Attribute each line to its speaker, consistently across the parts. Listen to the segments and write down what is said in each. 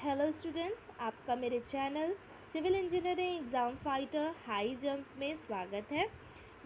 Speaker 1: Hello students, आपका मेरे channel civil engineering exam fighter high jump में स्वागत है।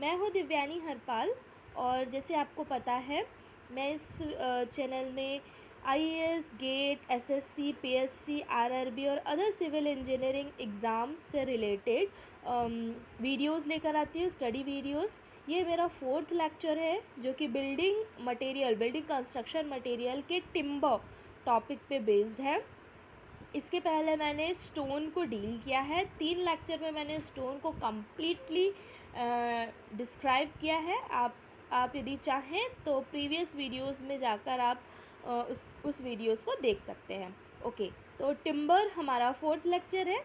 Speaker 1: मैं हूं दिव्यानी हरपाल और जैसे आपको पता है मैं इस चैनल में IAS, GATE, SSC, PSC, RRB और अदर सिविल इंजीनियरिंग एग्ज़ाम से रिलेटेड वीडियोस लेकर आती हूँ, स्टडी वीडियोस। ये मेरा 4th लेक्चर है जो कि बिल्डिंग कंस्ट्रक्शन मटेरियल के टिम्बर टॉपिक पे बेस्ड है। इसके पहले मैंने स्टोन को डील किया है। 3 लेक्चर में मैंने स्टोन को कम्प्लीटली डिस्क्राइब किया है। आप यदि चाहें तो प्रीवियस वीडियोस में जाकर आप उस वीडियोस को देख सकते हैं। ओके, तो टिम्बर हमारा 4th लेक्चर है।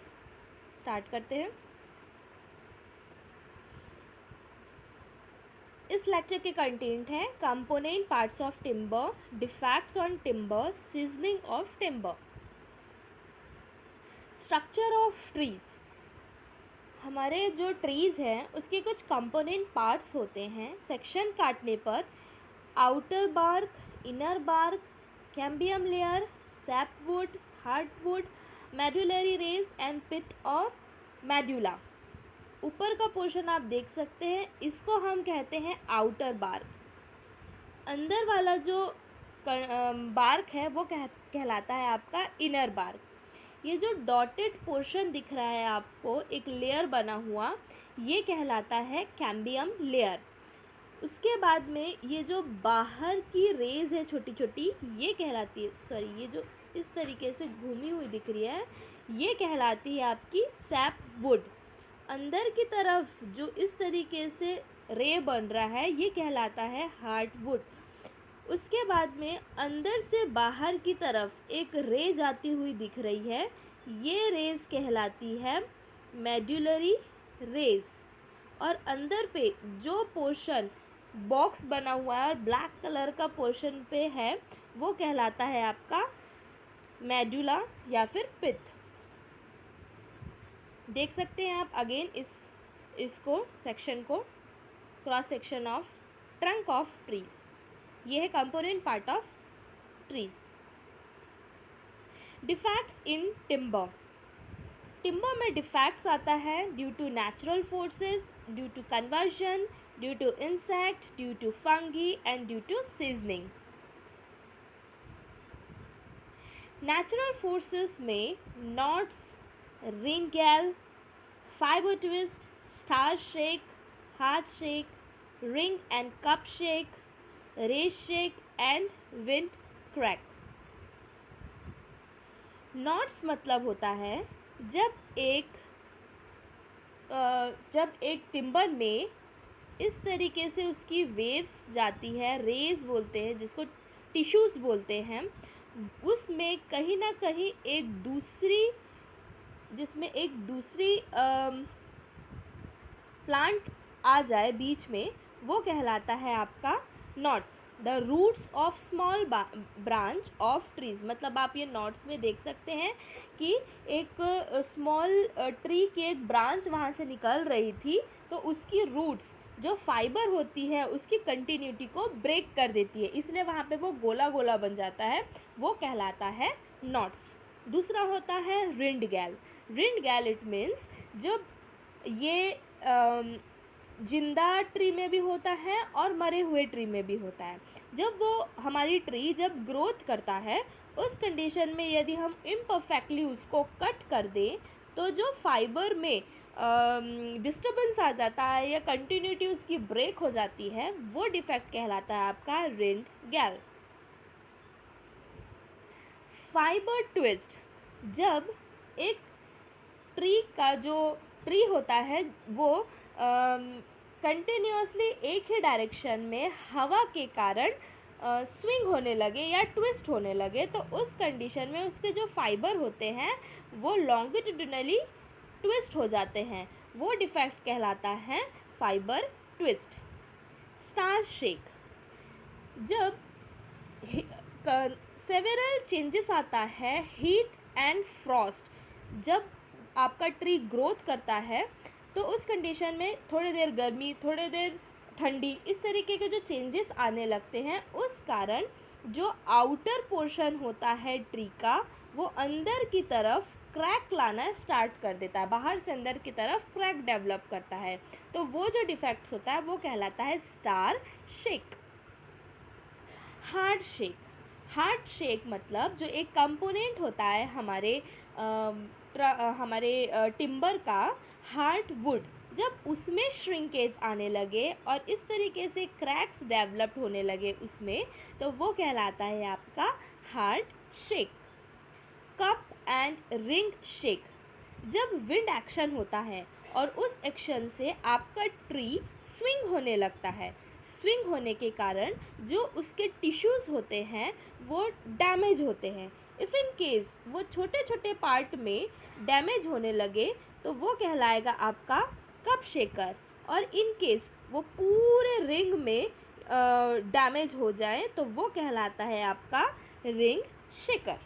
Speaker 1: स्टार्ट करते हैं। इस लेक्चर के कंटेंट हैं component parts of timber, defects on timber, seasoning of timber, structure of trees. हमारे जो ट्रीज़ हैं उसके कुछ कंपोनेंट पार्ट्स होते हैं। सेक्शन काटने पर outer bark, inner bark, cambium layer, sapwood, hardwood, medullary rays and pith और मेडुला। ऊपर का पोर्शन आप देख सकते हैं, इसको हम कहते हैं आउटर बार्क। अंदर वाला जो बार्क है वो कहलाता है आपका इनर बार्क। ये जो डॉटेड पोर्शन दिख रहा है आपको, एक लेयर बना हुआ, ये कहलाता है कैम्बियम लेयर। उसके बाद में ये जो बाहर की रेज है छोटी छोटी, ये कहलाती है, ये जो इस तरीके से घूमी हुई दिख रही है, ये कहलाती है आपकी सैप वुड। अंदर की तरफ जो इस तरीके से रे बन रहा है, ये कहलाता है हार्डवुड। उसके बाद में अंदर से बाहर की तरफ एक रे जाती हुई दिख रही है, ये रेज कहलाती है मेडुलरी रेज। और अंदर पे जो पोर्शन बॉक्स बना हुआ है और ब्लैक कलर का पोर्शन पे है, वो कहलाता है आपका मेडुला या फिर पिथ। देख सकते हैं आप अगेन इसको सेक्शन को, cross section of trunk of trees. ये है component part of trees. Defects in timber. Timber में डिफेक्ट्स आता है due to natural forces, due to conversion, due to insect, due to fungi and due to seasoning. Natural forces में knots, ring gall, fibre twist, star shake, heart shake, ring and cup shake, rays shake and wind crack. Knots मतलब होता है जब एक timber में इस तरीके से उसकी वेव्स जाती है, रेज बोलते हैं जिसको, टिश्यूज़ बोलते हैं, उसमें कहीं ना कहीं जिसमें एक दूसरी प्लांट आ जाए बीच में, वो कहलाता है आपका knots. The roots of small branch of trees, मतलब आप ये नॉट्स में देख सकते हैं कि एक स्मॉल ट्री की एक ब्रांच वहाँ से निकल रही थी, तो उसकी रूट्स जो फाइबर होती है उसकी कंटिन्यूटी को ब्रेक कर देती है, इसलिए वहाँ पे वो गोला गोला बन जाता है, वो कहलाता है नॉट्स। दूसरा होता है रिंड गैल। रिंड गैल इट मीन्स जब ये जिंदा ट्री में भी होता है और मरे हुए ट्री में भी होता है। जब वो हमारी ट्री जब ग्रोथ करता है, उस कंडीशन में यदि हम इम्परफेक्टली उसको कट कर दें, तो जो फाइबर में डिस्टर्बेंस आ जाता है या कंटिन्यूटी उसकी ब्रेक हो जाती है, वो डिफेक्ट कहलाता है आपका रिंड गैल। फाइबर ट्विस्ट, जब एक ट्री का जो ट्री होता है वो कंटिन्यूसली एक ही डायरेक्शन में हवा के कारण स्विंग होने लगे या ट्विस्ट होने लगे, तो उस कंडीशन में उसके जो फाइबर होते हैं वो लॉन्गिट्यूडिनली ट्विस्ट हो जाते हैं, वो डिफेक्ट कहलाता है फाइबर ट्विस्ट। स्टार शेक, जब सेवेरल चेंजेस आता है, हीट एंड फ्रॉस्ट, जब आपका ट्री ग्रोथ करता है तो उस कंडीशन में थोड़ी देर गर्मी, थोड़ी देर ठंडी, इस तरीके के जो चेंजेस आने लगते हैं, उस कारण जो आउटर पोर्शन होता है ट्री का वो अंदर की तरफ क्रैक लाना स्टार्ट कर देता है, बाहर से अंदर की तरफ क्रैक डेवलप करता है, तो वो जो डिफेक्ट होता है वो कहलाता है star shake. Hard shake, hard shake मतलब जो एक कंपोनेंट होता है हमारे टिम्बर का, हार्ड वुड, जब उसमें श्रिंकेज आने लगे और इस तरीके से क्रैक्स डेवलप्ड होने लगे उसमें, तो वो कहलाता है आपका hard shake. Cup and ring shake, जब विंड एक्शन होता है और उस एक्शन से आपका ट्री स्विंग होने लगता है, स्विंग होने के कारण जो उसके टिश्यूज़ होते हैं वो डैमेज होते हैं। इफ़ इन केस वो छोटे छोटे पार्ट में डैमेज होने लगे तो वो कहलाएगा आपका कप शेकर, और इन केस वो पूरे रिंग में डैमेज हो जाए तो वो कहलाता है आपका रिंग शेकर।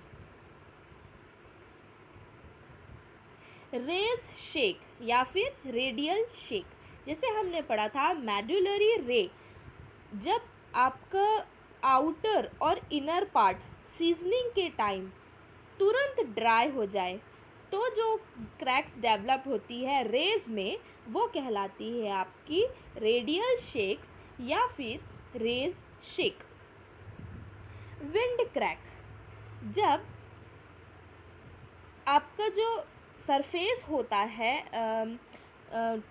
Speaker 1: रेज शेक या फिर रेडियल शेक, जैसे हमने पढ़ा था मेडुलरी रे, जब आपका आउटर और इनर पार्ट सीजनिंग के टाइम तुरंत ड्राई हो जाए तो जो क्रैक्स डेवलप होती है रेज में वो कहलाती है आपकी रेडियल शेक्स या फिर रेज शेक। विंड क्रैक, जब आपका जो सरफेस होता है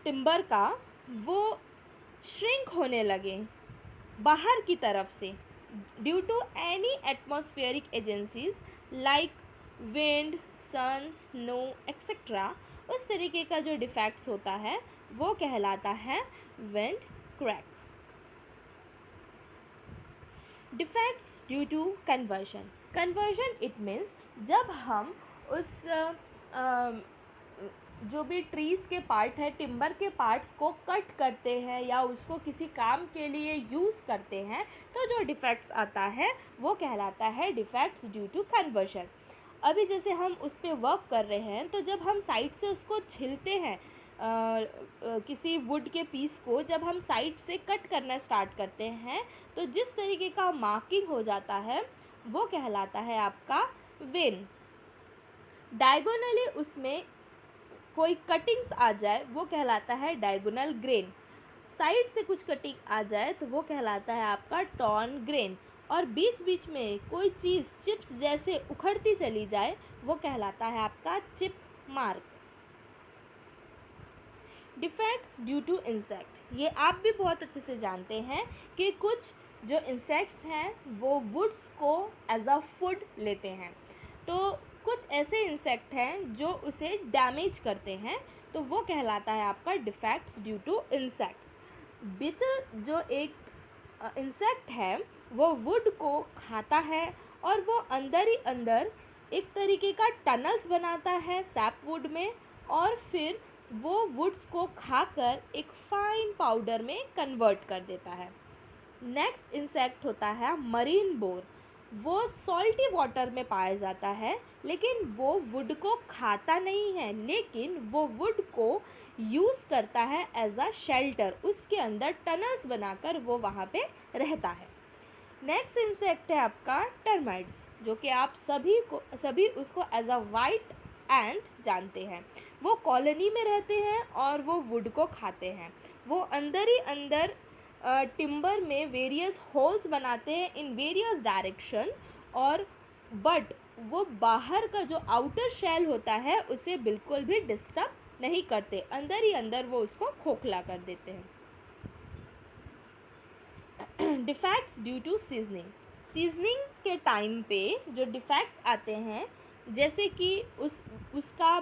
Speaker 1: टिम्बर का वो श्रिंक होने लगे बाहर की तरफ से due to any atmospheric agencies like wind, sun, snow etcetera, उस तरीके का जो डिफेक्ट्स होता है वो कहलाता है wind crack. Defects due to conversion, conversion it means जब हम उस जो भी ट्रीज़ के पार्ट है, टिम्बर के पार्ट्स को कट करते हैं या उसको किसी काम के लिए यूज़ करते हैं तो जो डिफेक्ट्स आता है वो कहलाता है डिफेक्ट्स ड्यू टू कन्वर्जन। अभी जैसे हम उस पर वर्क कर रहे हैं तो जब हम साइड से उसको छिलते हैं किसी वुड के पीस को जब हम साइड से कट करना स्टार्ट करते हैं तो जिस तरीके का मार्किंग हो जाता है वो कहलाता है आपका वेन। डायगोनली उसमें कोई कटिंग्स आ जाए वो कहलाता है डायगोनल ग्रेन, साइड से कुछ कटिंग आ जाए तो वो कहलाता है आपका टॉर्न ग्रेन, और बीच बीच में कोई चीज़ चिप्स जैसे उखड़ती चली जाए वो कहलाता है आपका chip mark. Defects due to insect, ये आप भी बहुत अच्छे से जानते हैं कि कुछ जो इंसेक्ट्स हैं वो वुड्स को एज अ फूड लेते हैं, तो कुछ ऐसे इंसेक्ट हैं जो उसे डैमेज करते हैं तो वो कहलाता है आपका defects due to insects. Beetle जो एक इंसेक्ट है वो वुड को खाता है और वो अंदर ही अंदर एक तरीके का टनल्स बनाता है सैप वुड में, और फिर वो वुड्स को खाकर एक फाइन पाउडर में कन्वर्ट कर देता है। नेक्स्ट इंसेक्ट होता है मरीन बोर, वो सॉल्टी वाटर में पाया जाता है लेकिन वो वुड को खाता नहीं है, लेकिन वो वुड को यूज़ करता है एज अ शेल्टर, उसके अंदर टनल्स बनाकर वो वहाँ पे रहता है। नेक्स्ट इंसेक्ट है आपका टर्माइट्स, जो कि आप सभी उसको एज अ वाइट एंट जानते हैं। वो कॉलोनी में रहते हैं और वो वुड को खाते हैं, वो अंदर ही अंदर टिम्बर में वेरियस होल्स बनाते हैं इन वेरियस डायरेक्शन, और बट वो बाहर का जो आउटर शेल होता है उसे बिल्कुल भी डिस्टर्ब नहीं करते, अंदर ही अंदर वो उसको खोखला कर देते हैं। Defects due to seasoning, seasoning के टाइम पे जो डिफेक्ट्स आते हैं जैसे कि उसका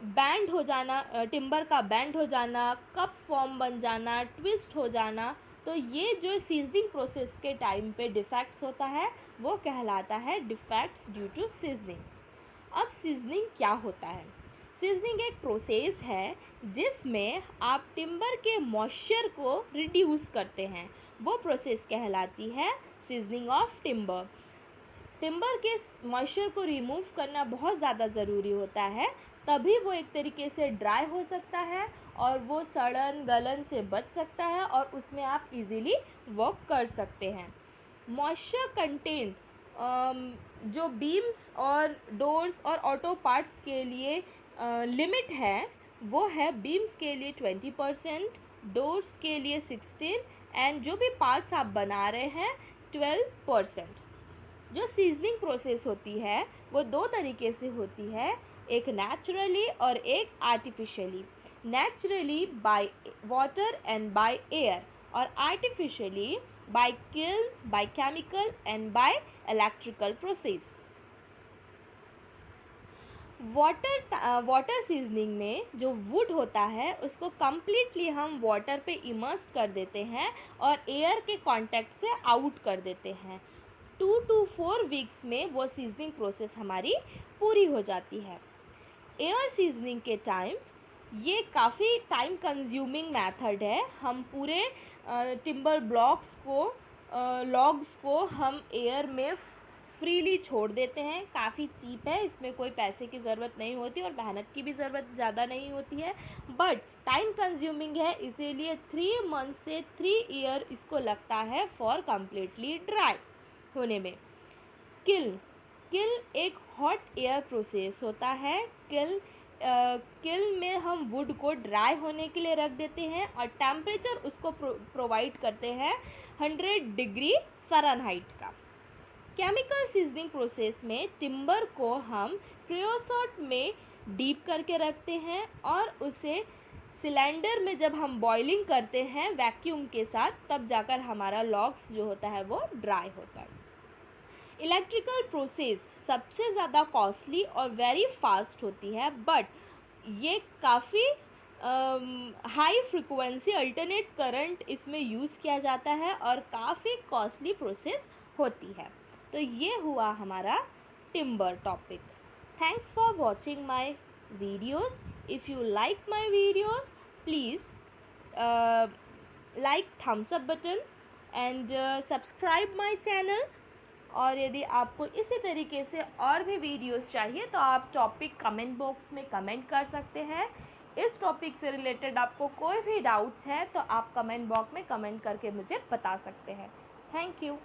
Speaker 1: बैंड हो जाना, टिम्बर का बैंड हो जाना, कप फॉर्म बन जाना, ट्विस्ट हो जाना, तो ये जो सीजनिंग प्रोसेस के टाइम पे डिफेक्ट्स होता है वो कहलाता है डिफेक्ट्स ड्यू टू सीजनिंग। अब सीजनिंग क्या होता है? सीजनिंग एक प्रोसेस है जिसमें आप टिम्बर के मॉइस्चर को रिड्यूस करते हैं, वो प्रोसेस कहलाती है सीजनिंग ऑफ टिम्बर। टिम्बर के मॉइस्चर को रिमूव करना बहुत ज़्यादा ज़रूरी होता है, तभी वो एक तरीके से ड्राई हो सकता है और वो सड़न गलन से बच सकता है और उसमें आप इजीली वर्क कर सकते हैं। मॉइस्चर कंटेंट जो बीम्स और डोर्स और ऑटो पार्ट्स के लिए लिमिट है वो है बीम्स के लिए 20%, डोर्स के लिए 16 एंड जो भी पार्ट्स आप बना रहे हैं 12%। जो सीजनिंग प्रोसेस होती है वो दो तरीके से होती है, एक नेचुरली और एक artificially. Naturally by water and by air और artificially by kiln, by chemical and by electrical process. Water seasoning में जो वुड होता है उसको कम्प्लीटली हम वाटर पे इमर्स कर देते हैं और एयर के कांटेक्ट से आउट कर देते हैं। 2 to 4 वीक्स में वो सीजनिंग प्रोसेस हमारी पूरी हो जाती है। एयर सीजनिंग के टाइम ये काफ़ी टाइम कंज्यूमिंग मेथड है। हम पूरे टिम्बर ब्लॉक्स को लॉग्स को हम एयर में फ्रीली छोड़ देते हैं। काफ़ी चीप है, इसमें कोई पैसे की ज़रूरत नहीं होती और मेहनत की भी ज़रूरत ज़्यादा नहीं होती है, बट टाइम कंज्यूमिंग है, इसीलिए 3 मंथ से 3 ईयर इसको लगता है फॉर कम्प्लीटली ड्राई होने में। किल्न एक हॉट एयर प्रोसेस होता है। किल्न में हम वुड को ड्राई होने के लिए रख देते हैं और टेम्परेचर उसको प्रोवाइड करते हैं 100 डिग्री फ़ारेनहाइट का। केमिकल सीजनिंग प्रोसेस में टिम्बर को हम क्रियोसोट में डीप करके रखते हैं और उसे सिलेंडर में जब हम बॉइलिंग करते हैं वैक्यूम के साथ, तब जाकर हमारा लॉग्स जो होता है वो ड्राई होता है। इलेक्ट्रिकल प्रोसेस सबसे ज़्यादा कॉस्टली और वेरी फास्ट होती है, बट ये काफ़ी हाई फ्रिक्वेंसी अल्टरनेट करंट इसमें यूज़ किया जाता है और काफ़ी कॉस्टली प्रोसेस होती है। तो ये हुआ हमारा timber topic. Thanks for watching my videos. If you like my videos please like thumbs up button and subscribe my channel. और यदि आपको इसी तरीके से और भी वीडियोस चाहिए तो आप टॉपिक कमेंट बॉक्स में कमेंट कर सकते हैं। इस टॉपिक से रिलेटेड आपको कोई भी डाउट्स है तो आप कमेंट बॉक्स में कमेंट करके मुझे बता सकते हैं। Thank you.